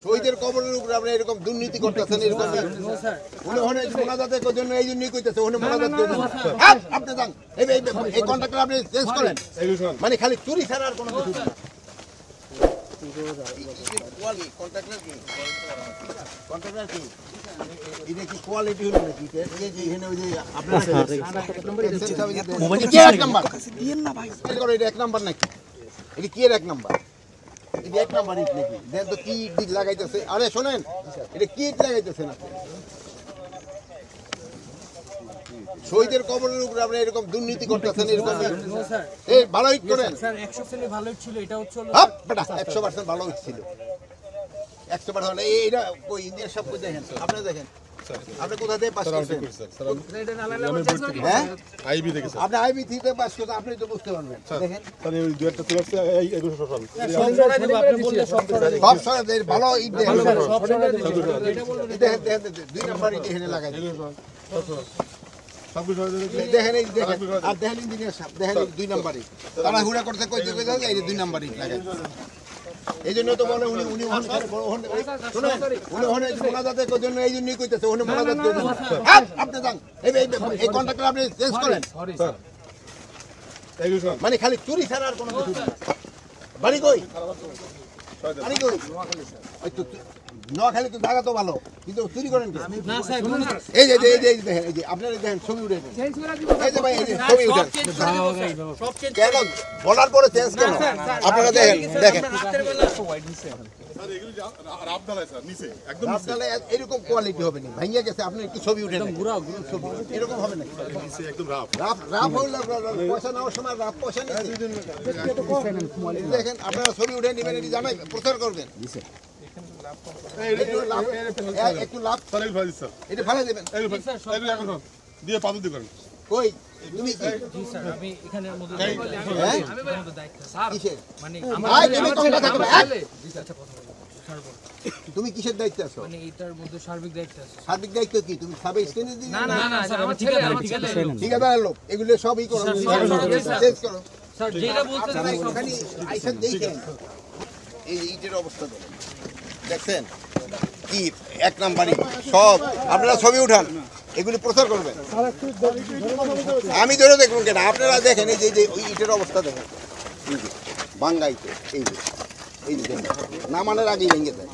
শহীদের কবরের উপরে আপনি এরকম দুর্নীতি করতেছেন, এরকম উনি ওখানে মোনাজাতের জন্য এই জন্যই কইতেছে ওখানে মোনাজাত করে আপনি যান এই কন্ট্রাক্টর আপনি চেঞ্জ করেন, মানে খালি চুরি ছাড়া আর কোনো কিছু না। কন্ট্রাক্টর কি এটা কি কোয়ালিটি হলো নাকি? এই যে এখানে ওই যে আপনারা এক নাম্বার দিয়েন না ভাই, এটা এক নাম্বার নাকি? এটা কি এর এক নাম্বার? এটা এক নাম্বার ইট নাকি? দেন তো কি ইট লাগাইতেছে। আরে শোনেন, এটা কি ইট লাগাইতেছে না? শহীদের কবরের উপরে আপনি এরকম দুর্নীতি করতেছেন, এরকম এই ভালো ইট করেন স্যার 100% ভালো ছিল, এটা হচ্ছে হ্যাঁ বেটা 100% ভালো ইট ছিল, 100% এইটা কই ইন্ডিয়ার সব কই দেখেন, আপনি দেখেন আপনি কোথা থেকে পাস করছেন? হ্যাঁ আইবি থেকে স্যার, আপনি আইবি থেকে পাস করছেন, আপনি তো বুঝতে পারবেন। দেখেন স্যার এই দুই একটা চলে আসছে এই 1100 সাল সব সরাই দেব, আপনি বললে সব সরাই দেব। সব সরাই দেন, ভালো ইট দেখেন, সব সরাই দেব, এটা বলবেন। দেখেন দেখেন দুই নাম্বার ইট এখানে লাগাই দেন। সব কিছু দেখেন এই দেখেন, আর দেখেন ইঞ্জিনিয়ার সাহেব দেখেন এই দুই নাম্বার ইট তারা হুড়া করতে কইতে এই যে দুই নাম্বার ইট লাগাই। এই জন্য তো বলে উনি উনি মোনাজাতের জন্য এই জন্যই কইতেছে উনি মোনাজাত করে আপনি যান এই কন্ট্রাক্টর আপনি চেঞ্জ করেন, মানে খালি চুরি ছাড়া আর কোনো কিছু না। বাড়ি কই? বাড়ি কই? ওই তো নোয়াখালী তো জায়গা তো ভালো, কিন্তু চুরি করেন কি? না স্যার এই যে দেখেন, এই যে আপনারা দেখেন ছবি উঠে এই যে ভাই এই যে ছবি উঠেন সব চেঞ্জ কেন বলার পরে চেঞ্জ কেন? আপনারা দেখেন দেখেন রাতের বেলা স্যার এগুলো রাব দালাই স্যার নিচে একদম আপনারা এরকম কোয়ালিটি হবে না, ভাঙিয়া গেছে আপনি একটু ছবি উঠে নেন, ছবি এরকম হবে না। নিচে একদম রাব রাফ হইল পয়সা নেওয়ার সময় রাফ পয়সা নিচ্ছে। দেখেন আপনারা ছবি উঠে নেবেন, এটি জানাই প্রচার করবেন, একটু লাভ স্যার এই ভাই স্যার এটা ফেলে দেবেন। এগুলো এখন দিয়ে পাদু দি করেন কই তুমি কি জি স্যার আমি এখানের মধ্যে হ্যাঁ দায়িত্ব স্যার কিসের? মানে ভাই তুমি কথা থাকবে জি স্যার, আচ্ছা কথা বলুন স্যার বলুন। তুমি কিসের দায়িত্বে আছো? মানে এটার মধ্যে সার্বিক দায়িত্ব আছে। সার্বিক দায়িত্ব কি? তুমি সাবে স্টেনে দিন না স্যার আমার ঠিকাদার ঠিকাদারের লোক এগুলো সবই করো, চেঞ্জ করো। স্যার যেটা বলতে ওখানে আইসা দেখেন এই ইটের অবস্থা দেখছেন কি এক নাম্বারই সব। আপনারা ছবি উঠান, এগুলি প্রচার করবেন, আমি ধরে দেখুন কেন? আপনারা দেখেন এই যে ওই ইটের অবস্থা দেখেন, এই যে বাঙ্গাইতে এই যে নামানোর আগেই ভেঙে দেয়।